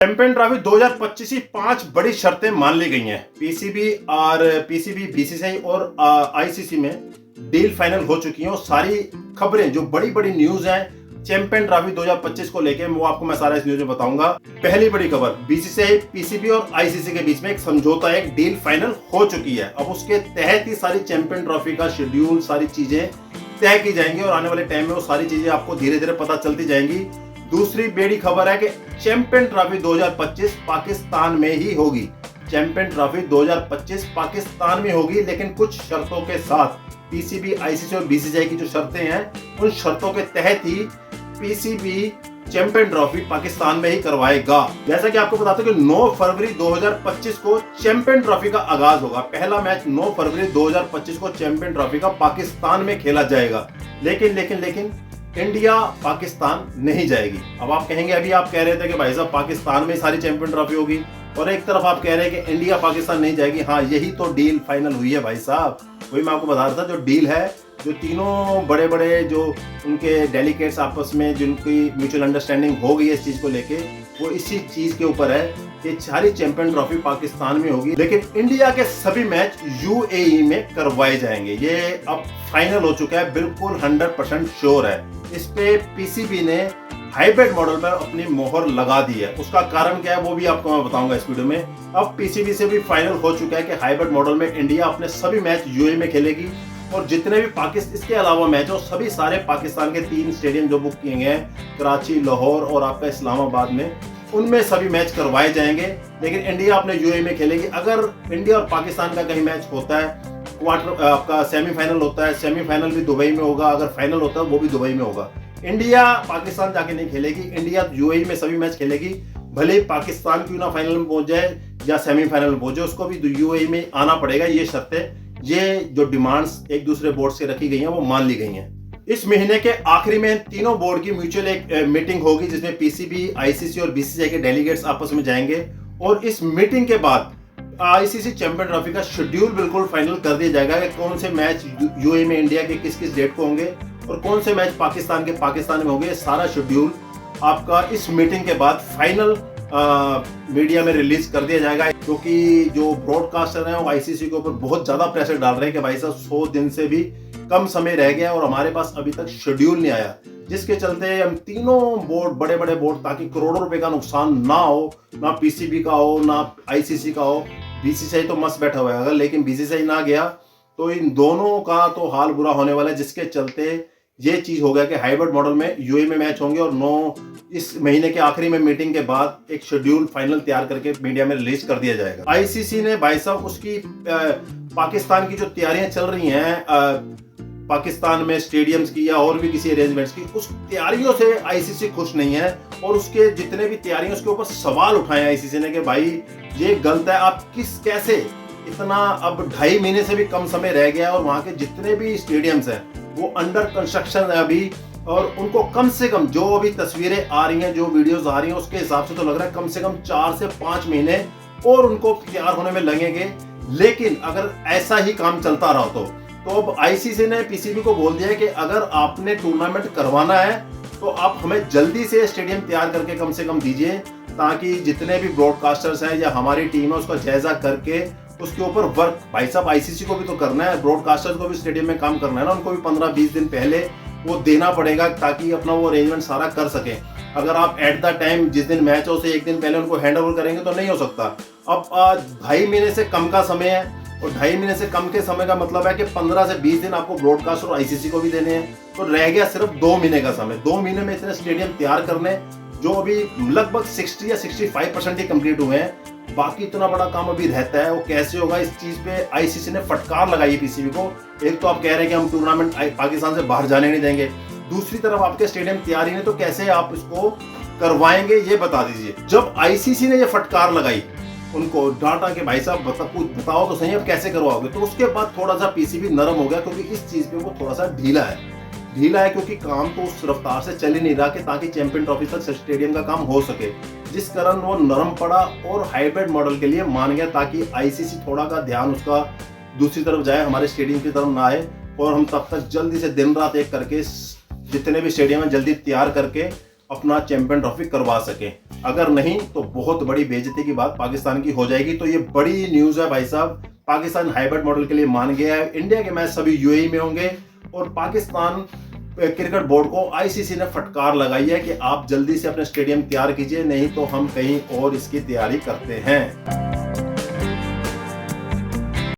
Champion trophy 2025 की 5 बड़ी शर्तें मान ली गई हैं। पीसीबी, बीसीसीआई और आईसीसी में डील फाइनल हो चुकी हैं और सारी खबरें जो बड़ी बड़ी न्यूज हैं चैंपियन ट्रॉफी 2025 को लेके वो आपको मैं सारा इस न्यूज में बताऊंगा। पहली बड़ी खबर, बीसीसीआई, पीसीबी और आईसीसी के बीच में एक समझौता, एक डील फाइनल हो चुकी है। अब उसके तहत ही सारी चैंपियन ट्रॉफी का शेड्यूल, सारी चीजें तय की जाएंगी और आने वाले टाइम में वो सारी चीजें आपको धीरे धीरे पता चलती जाएंगी। दूसरी बड़ी खबर है कि चैंपियन ट्रॉफी 2025 पाकिस्तान में ही होगी। चैंपियन ट्रॉफी 2025 पाकिस्तान में होगी, लेकिन कुछ शर्तों के साथ। पीसीबी, आईसीसी और बीसीसीआई की जो शर्तें हैं उन शर्तों के तहत ही पीसीबी चैंपियन ट्रॉफी पाकिस्तान में ही करवाएगा। जैसा कि आपको बताते हैं कि 9 फरवरी 2025 को चैंपियन ट्रॉफी का आगाज होगा। पहला मैच 9 फरवरी 2025 को चैंपियन ट्रॉफी का पाकिस्तान में खेला जाएगा। लेकिन इंडिया पाकिस्तान नहीं जाएगी। अब आप कहेंगे, अभी आप कह रहे थे कि भाई साहब पाकिस्तान में सारी चैंपियन ट्रॉफी होगी और एक तरफ आप कह रहे हैं कि इंडिया पाकिस्तान नहीं जाएगी। हाँ, यही तो डील फाइनल हुई है भाई साहब। वही मैं आपको बता रहा था, जो डील है, जो तीनों बड़े बड़े जो उनके डेलीगेट्स आपस में जिनकी म्यूचुअल अंडरस्टैंडिंग हो गई है इस चीज को लेके, वो इसी चीज के ऊपर है कि सारी चैंपियन ट्रॉफी पाकिस्तान में होगी, लेकिन इंडिया के सभी मैच यूएई में करवाए जाएंगे। ये अब फाइनल हो चुका है, बिल्कुल 100% श्योर है। इस पे पीसीबी ने हाइब्रिड मॉडल पर अपनी मोहर लगा दी है। उसका कारण क्या है वो भी आपको मैं बताऊंगा इस वीडियो में। अब पीसीबी से भी फाइनल हो चुका है कि हाइब्रिड मॉडल में इंडिया अपने सभी मैच यूएई में खेलेगी और जितने भी पाकिस्तान इसके अलावा मैच हो सभी सारे पाकिस्तान के 3 स्टेडियम जो बुक किए गए हैं, कराची, लाहौर और आपका इस्लामाबाद में, उनमें सभी मैच करवाए जाएंगे। लेकिन इंडिया अपने यूएई में खेलेगी। अगर इंडिया और पाकिस्तान का कहीं मैच होता है, क्वार्टर आपका सेमीफाइनल होता है, सेमीफाइनल भी दुबई में होगा, अगर फाइनल होता है वो भी दुबई में होगा। इंडिया पाकिस्तान जाके नहीं खेलेगी, इंडिया यूएई में सभी मैच खेलेगी। भले पाकिस्तान क्यों ना फाइनल में पहुंच जाए या सेमीफाइनल में पहुंचे, उसको भी यूएई में आना पड़ेगा। ये शर्तें, ये जो डिमांड्स एक दूसरे बोर्ड से रखी गई हैं वो मान ली गई हैं। इस महीने के आखिरी में तीनों बोर्ड की म्यूचुअल एक मीटिंग होगी जिसमें पीसीबी, आईसीसी और बीसीसीआई के डेलीगेट्स आपस में जाएंगे और इस मीटिंग के बाद आईसीसी चैंपियन ट्रॉफी का शेड्यूल बिल्कुल फाइनल कर दिया जाएगा कि कौन से मैच यूएई में इंडिया के किस किस डेट को होंगे और कौन से मैच पाकिस्तान के पाकिस्तान में होंगे। सारा शेड्यूल आपका इस मीटिंग के बाद फाइनल मीडिया में रिलीज कर दिया जाएगा, क्योंकि जो ब्रॉडकास्टर हैं वो आईसीसी के ऊपर बहुत ज्यादा प्रेशर डाल रहे हैं कि भाई साहब 100 दिन से भी कम समय रह गया और हमारे पास अभी तक शेड्यूल नहीं आया, जिसके चलते हम तीनों बोर्ड, बड़े बड़े बोर्ड, ताकि करोड़ों रुपए का नुकसान ना हो, ना पीसीबी का हो ना आईसीसी का हो। बीसीसीआई तो मस्त बैठा हुआ है, अगर लेकिन बीसीसीआई ना गया तो इन दोनों का तो हाल बुरा होने वाला है, जिसके चलते ये चीज हो गया कि हाइब्रिड मॉडल में यूएई में मैच होंगे और 9 इस महीने के आखिरी में मीटिंग के बाद एक शेड्यूल फाइनल तैयार करके मीडिया में रिलीज कर दिया जाएगा। आईसीसी ने भाई साहब उसकी पाकिस्तान की जो तैयारियां चल रही हैं पाकिस्तान में स्टेडियम्स की या और भी किसी अरेंजमेंट्स की, उस तैयारियों से आईसीसी खुश नहीं है और उसके जितने भी तैयारियां उसके ऊपर सवाल उठाए आईसीसी ने कि भाई ये गलत है, आप कैसे इतना, अब 2.5 महीने से भी कम समय रह गया और वहां के जितने भी स्टेडियम्स हैं वो अंडर कंस्ट्रक्शन है अभी, और उनको कम से कम जो अभी तस्वीरें आ रही हैं, जो वीडियोस आ रही हैं, उसके हिसाब से तो लग रहा है कम से कम 4 से 5 महीने और उनको तैयार होने में लगेंगे। लेकिन अगर ऐसा ही काम चलता रहा तो अब आईसीसी ने पीसीबी को बोल दिया है कि अगर आपने टूर्नामेंट करवाना है तो आप हमें जल्दी से स्टेडियम तैयार करके कम से कम दीजिए, ताकि जितने भी ब्रॉडकास्टर्स हैं या हमारी टीम है उसका जायजा करके उसके ऊपर वर्क, भाई साहब आईसीसी को भी तो करना है, ब्रॉडकास्टर्स को भी स्टेडियम में काम करना है ना, उनको भी 15-20 दिन पहले वो देना पड़ेगा ताकि अपना वो अरेंजमेंट सारा कर सके। अगर आप एट द टाइम जिस दिन मैच हो से 1 दिन पहले उनको हैंड ओवर करेंगे तो नहीं हो सकता। अब 2.5 महीने से कम का समय है और 2.5 महीने से कम के समय का मतलब है कि 15 से 20 दिन आपको ब्रॉडकास्ट और आईसीसी को भी देने हैं, तो रह गया सिर्फ 2 महीने का समय। 2 महीने में इतने स्टेडियम तैयार करने जो अभी लगभग 60 या 65% ही कंप्लीट हुए हैं, बाकी इतना बड़ा काम अभी रहता है। वो कैसे होगा, इस चीज पे आईसीसी ने फटकार लगाई है पीसीबी को। एक तो आप कह रहे हैं कि हम टूर्नामेंट पाकिस्तान से बाहर जाने नहीं देंगे, दूसरी तरफ आपके स्टेडियम तैयार ही नहीं, तो कैसे आप इसको करवाएंगे ये बता दीजिए। जब आईसीसी ने ये फटकार लगाई, उनको डांटा कि भाई साहब बताओ तो सही अब कैसे करवाओगे, तो उसके बाद थोड़ा सा पीसीबी नरम हो गया, क्योंकि इस चीज पे वो थोड़ा सा ढीला है क्योंकि काम तो उस रफ्तार से चल ही नहीं रहा कि ताकि चैंपियन ट्रॉफी तक स्टेडियम का काम हो सके, जिस कारण वो नरम पड़ा और हाइब्रिड मॉडल के लिए मान गया, ताकि आईसीसी थोड़ा का ध्यान उसका दूसरी तरफ जाए, हमारे स्टेडियम की तरफ ना आए और हम तब तक जल्दी से दिन रात एक करके जितने भी स्टेडियम है जल्दी तैयार करके अपना चैंपियन ट्रॉफी करवा सके। अगर नहीं तो बहुत बड़ी बेइज्जती की बात पाकिस्तान की हो जाएगी। तो ये बड़ी न्यूज है भाई साहब, पाकिस्तान हाइब्रिड मॉडल के लिए मान गया है। इंडिया के मैच सभी यूएई में होंगे और पाकिस्तान क्रिकेट बोर्ड को आईसीसी ने फटकार लगाई है कि आप जल्दी से अपने स्टेडियम तैयार कीजिए, नहीं तो हम कहीं और इसकी तैयारी करते हैं।